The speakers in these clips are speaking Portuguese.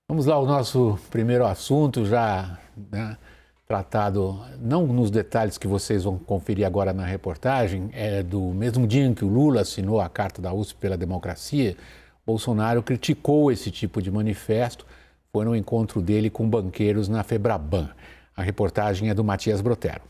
Vamos lá ao nosso primeiro assunto, já tratado, não nos detalhes que vocês vão conferir agora na reportagem, é do mesmo dia em que o Lula assinou a Carta da USP pela Democracia, Bolsonaro criticou esse tipo de manifesto, foi no encontro dele com banqueiros na Febraban. A reportagem é do Matias Brotero.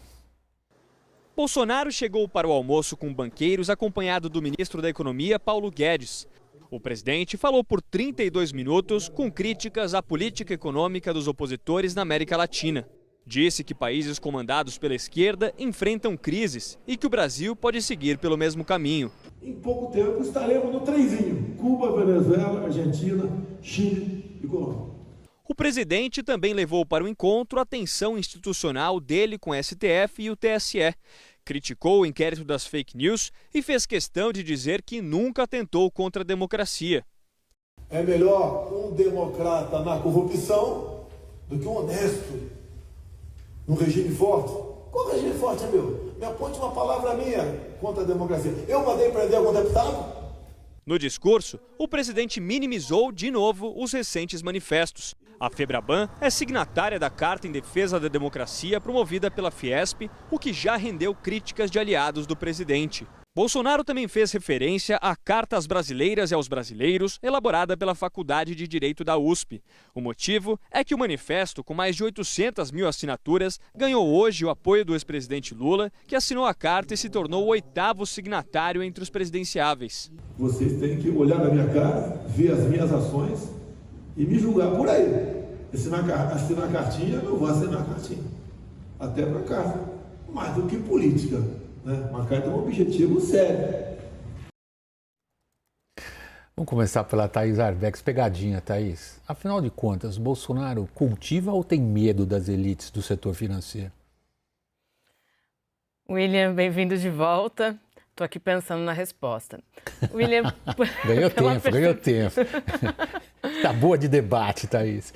Bolsonaro chegou para o almoço com banqueiros acompanhado do ministro da Economia, Paulo Guedes. O presidente falou por 32 minutos com críticas à política econômica dos opositores na América Latina. Disse que países comandados pela esquerda enfrentam crises e que o Brasil pode seguir pelo mesmo caminho. Em pouco tempo estaremos no trenzinho: Cuba, Venezuela, Argentina, Chile e Colômbia. O presidente também levou para o encontro a tensão institucional dele com o STF e o TSE. Criticou o inquérito das fake news e fez questão de dizer que nunca atentou contra a democracia. É melhor um democrata na corrupção do que um honesto num regime forte. Qual regime forte é meu? Me aponte uma palavra minha contra a democracia. Eu mandei prender algum deputado? No discurso, o presidente minimizou de novo os recentes manifestos. A Febraban é signatária da Carta em Defesa da Democracia promovida pela Fiesp, o que já rendeu críticas de aliados do presidente. Bolsonaro também fez referência à Carta às Brasileiras e aos Brasileiros, elaborada pela Faculdade de Direito da USP. O motivo é que o manifesto, com mais de 800 mil assinaturas, ganhou hoje o apoio do ex-presidente Lula, que assinou a carta e se tornou o 8º signatário entre os presidenciáveis. Vocês têm que olhar na minha cara, ver as minhas ações e me julgar por aí. Assinar a cartinha, eu vou assinar a cartinha. Até para casa. Mais do que política. Uma carta é um objetivo sério. Vamos começar pela Thaís Arbex. Pegadinha, Thaís. Afinal de contas, Bolsonaro cultiva ou tem medo das elites do setor financeiro? William, bem-vindo de volta. Estou aqui pensando na resposta. William... ganhou tempo. Tá boa de debate, Thaís.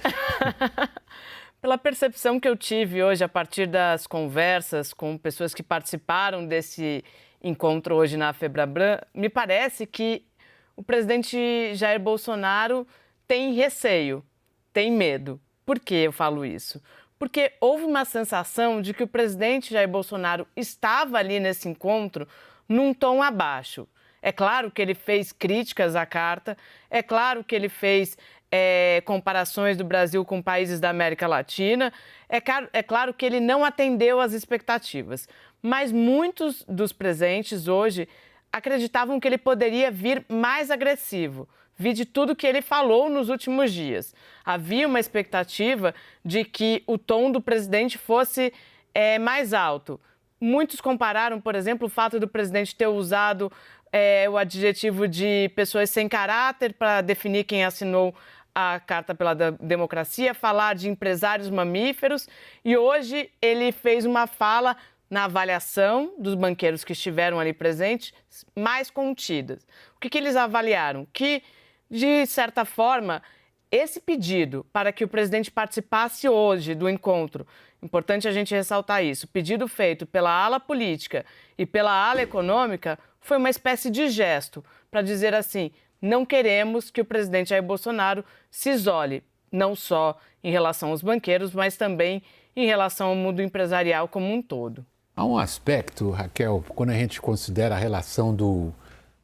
Pela percepção que eu tive hoje, a partir das conversas com pessoas que participaram desse encontro hoje na Febraban, me parece que o presidente Jair Bolsonaro tem receio, tem medo. Por que eu falo isso? Porque houve uma sensação de que o presidente Jair Bolsonaro estava ali nesse encontro num tom abaixo. É claro que ele fez críticas à carta, é claro que ele fez comparações do Brasil com países da América Latina, é claro que ele não atendeu às expectativas. Mas muitos dos presentes hoje acreditavam que ele poderia vir mais agressivo, de tudo que ele falou nos últimos dias. Havia uma expectativa de que o tom do presidente fosse mais alto. Muitos compararam, por exemplo, o fato do presidente ter usado o adjetivo de pessoas sem caráter para definir quem assinou a Carta pela Democracia, falar de empresários mamíferos, e hoje ele fez uma fala na avaliação dos banqueiros que estiveram ali presentes, mais contidas. O que eles avaliaram? Que, de certa forma, esse pedido para que o presidente participasse hoje do encontro, importante a gente ressaltar isso, pedido feito pela ala política e pela ala econômica, foi uma espécie de gesto para dizer assim: não queremos que o presidente Jair Bolsonaro se isole, não só em relação aos banqueiros, mas também em relação ao mundo empresarial como um todo. Há um aspecto, Raquel, quando a gente considera a relação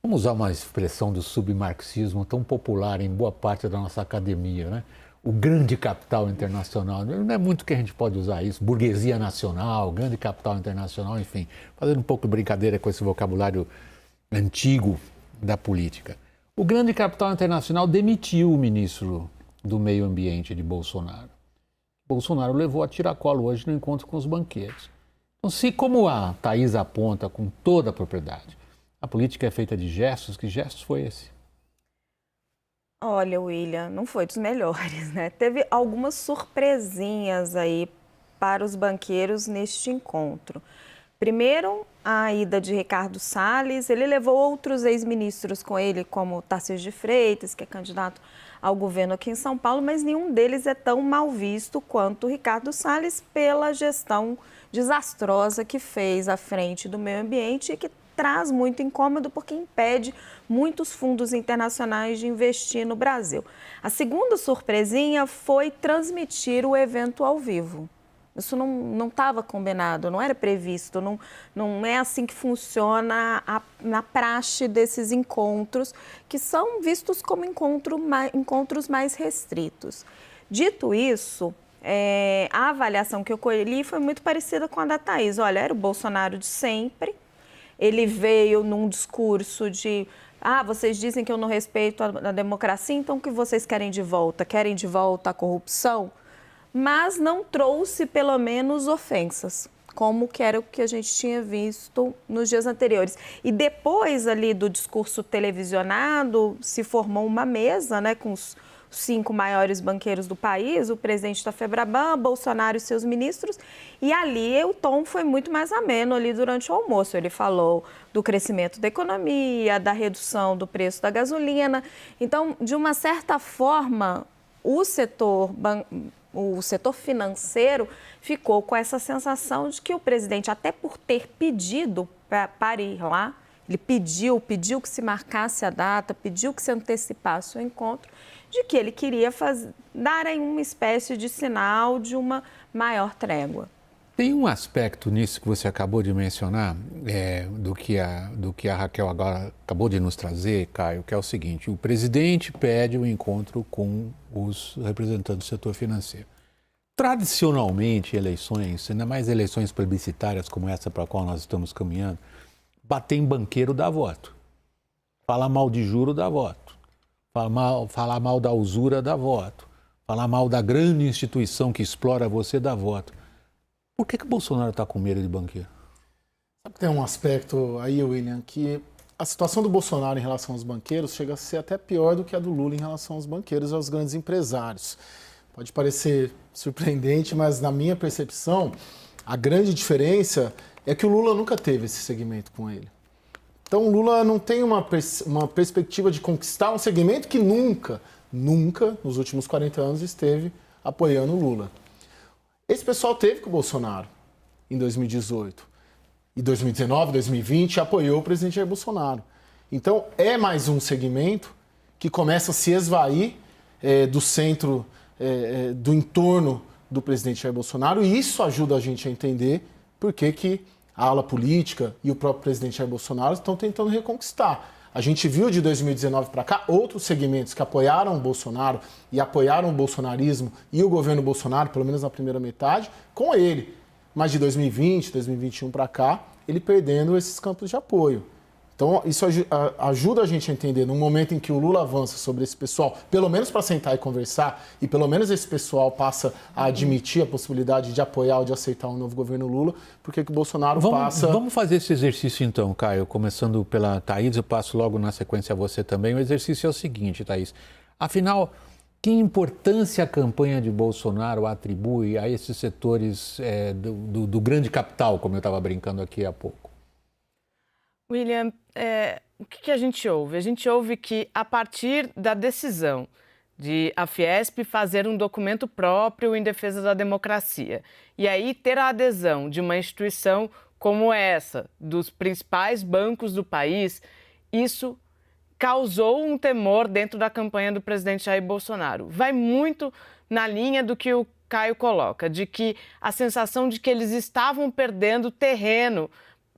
vamos usar uma expressão do submarxismo tão popular em boa parte da nossa academia, né? O grande capital internacional, não é muito que a gente pode usar isso, burguesia nacional, grande capital internacional, enfim, fazendo um pouco de brincadeira com esse vocabulário antigo da política. O grande capital internacional demitiu o ministro do Meio Ambiente de Bolsonaro. Bolsonaro levou a tiracolo hoje no encontro com os banqueiros. Então, se como a Thaís aponta com toda a propriedade, a política é feita de gestos, que gestos foi esse? Olha, William, não foi dos melhores, né? Teve algumas surpresinhas aí para os banqueiros neste encontro. Primeiro, a ida de Ricardo Salles, ele levou outros ex-ministros com ele, como Tarcísio de Freitas, que é candidato ao governo aqui em São Paulo, mas nenhum deles é tão mal visto quanto Ricardo Salles pela gestão desastrosa que fez à frente do meio ambiente e que traz muito incômodo porque impede muitos fundos internacionais de investir no Brasil. A segunda surpresinha foi transmitir o evento ao vivo. Isso não estava combinado, não era previsto, não é assim que funciona na praxe desses encontros, que são vistos como encontros mais restritos. Dito isso, a avaliação que eu colhi foi muito parecida com a da Thaís. Olha, era o Bolsonaro de sempre, ele veio num discurso de... vocês dizem que eu não respeito a democracia, então o que vocês querem de volta? Querem de volta a corrupção? Mas não trouxe, pelo menos, ofensas, como que era o que a gente tinha visto nos dias anteriores. E depois ali do discurso televisionado, se formou uma mesa, né, com os 5 maiores banqueiros do país, o presidente da Febraban, Bolsonaro e seus ministros, e ali o tom foi muito mais ameno ali durante o almoço. Ele falou do crescimento da economia, da redução do preço da gasolina. Então, de uma certa forma, o setor financeiro ficou com essa sensação de que o presidente, até por ter pedido para ir lá, ele pediu que se marcasse a data, pediu que se antecipasse o encontro, de que ele queria dar aí uma espécie de sinal de uma maior trégua. Tem um aspecto nisso que você acabou de mencionar, do que a Raquel agora acabou de nos trazer, Caio, que é o seguinte: o presidente pede um encontro com os representantes do setor financeiro. Tradicionalmente, eleições, ainda mais eleições plebiscitárias como essa para a qual nós estamos caminhando, bater em banqueiro dá voto. Falar mal de juro dá voto. Falar mal da usura dá voto. Falar mal da grande instituição que explora você dá voto. Por que o Bolsonaro está com medo de banqueiro? Sabe que tem um aspecto aí, William, que a situação do Bolsonaro em relação aos banqueiros chega a ser até pior do que a do Lula em relação aos banqueiros e aos grandes empresários. Pode parecer surpreendente, mas na minha percepção, a grande diferença é que o Lula nunca teve esse segmento com ele. Então o Lula não tem uma perspectiva de conquistar um segmento que nunca, nos últimos 40 anos, esteve apoiando o Lula. Esse pessoal teve com o Bolsonaro em 2018. E 2019, 2020, apoiou o presidente Jair Bolsonaro. Então, é mais um segmento que começa a se esvair do centro, do entorno do presidente Jair Bolsonaro, e isso ajuda a gente a entender por que a ala política e o próprio presidente Jair Bolsonaro estão tentando reconquistar. A gente viu de 2019 para cá outros segmentos que apoiaram o Bolsonaro e apoiaram o bolsonarismo e o governo Bolsonaro, pelo menos na primeira metade, com ele. Mas de 2020, 2021 para cá, ele perdendo esses campos de apoio. Então, isso ajuda a gente a entender, no momento em que o Lula avança sobre esse pessoal, pelo menos para sentar e conversar, e pelo menos esse pessoal passa a admitir a possibilidade de apoiar ou de aceitar um novo governo Lula, porque que o Bolsonaro passa... Vamos fazer esse exercício então, Caio, começando pela Thaís, eu passo logo na sequência a você também. O exercício é o seguinte, Thaís: afinal, que importância a campanha de Bolsonaro atribui a esses setores do grande capital, como eu estava brincando aqui há pouco? William, o que a gente ouve? A gente ouve que, a partir da decisão de a Fiesp fazer um documento próprio em defesa da democracia, e aí ter a adesão de uma instituição como essa, dos principais bancos do país, isso causou um temor dentro da campanha do presidente Jair Bolsonaro. Vai muito na linha do que o Caio coloca, de que a sensação de que eles estavam perdendo terreno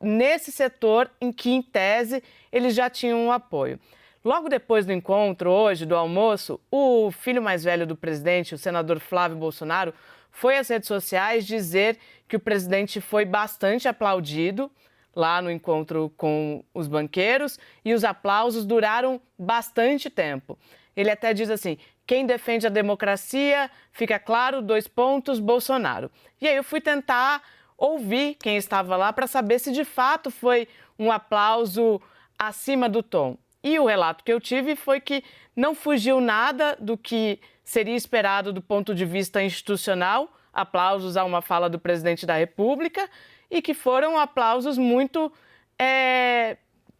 nesse setor em que, em tese, eles já tinham um apoio. Logo depois do encontro, hoje, do almoço, o filho mais velho do presidente, o senador Flávio Bolsonaro, foi às redes sociais dizer que o presidente foi bastante aplaudido lá no encontro com os banqueiros e os aplausos duraram bastante tempo. Ele até diz assim: quem defende a democracia, fica claro, 2 pontos, Bolsonaro. E aí eu fui tentar ouvir quem estava lá para saber se de fato foi um aplauso acima do tom. E o relato que eu tive foi que não fugiu nada do que seria esperado do ponto de vista institucional, aplausos a uma fala do presidente da República, e que foram aplausos muito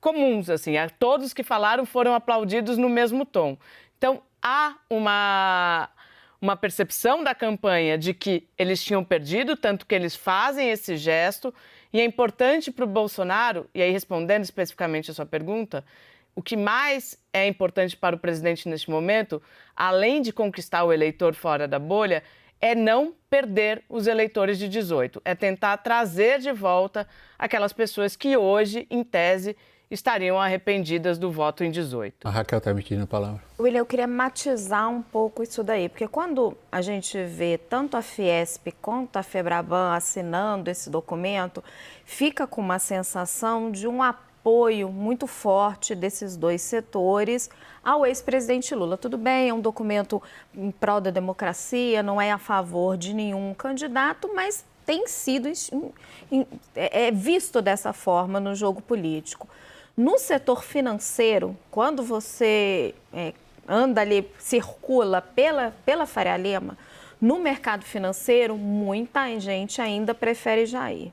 comuns, assim. Todos que falaram foram aplaudidos no mesmo tom. Então, há uma percepção da campanha de que eles tinham perdido, tanto que eles fazem esse gesto, e é importante para o Bolsonaro, e aí respondendo especificamente a sua pergunta, o que mais é importante para o presidente neste momento, além de conquistar o eleitor fora da bolha, é não perder os eleitores de 18. É tentar trazer de volta aquelas pessoas que hoje, em tese, estariam arrependidas do voto em 18. A Raquel está me pedindo a palavra. William, eu queria matizar um pouco isso daí, porque quando a gente vê tanto a Fiesp quanto a Febraban assinando esse documento, fica com uma sensação de um apoio muito forte desses dois setores ao ex-presidente Lula. Tudo bem, é um documento em prol da democracia, não é a favor de nenhum candidato, mas tem sido visto dessa forma no jogo político. No setor financeiro, quando você anda ali, circula pela Faria Lima, no mercado financeiro, muita gente ainda prefere Jair.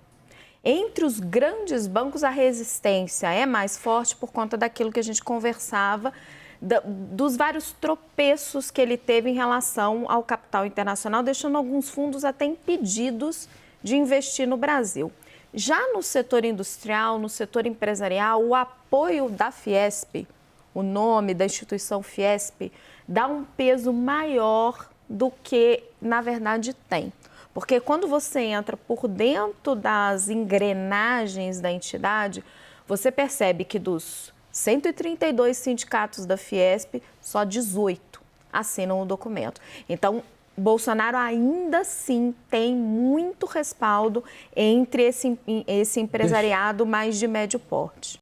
Entre os grandes bancos, a resistência é mais forte por conta daquilo que a gente conversava, dos vários tropeços que ele teve em relação ao capital internacional, deixando alguns fundos até impedidos de investir no Brasil. Já no setor industrial, no setor empresarial, o apoio da Fiesp, o nome da instituição Fiesp, dá um peso maior do que, na verdade, tem. Porque quando você entra por dentro das engrenagens da entidade, você percebe que dos 132 sindicatos da Fiesp, só 18 assinam o documento. Então, Bolsonaro ainda assim tem muito respaldo entre esse empresariado mais de médio porte.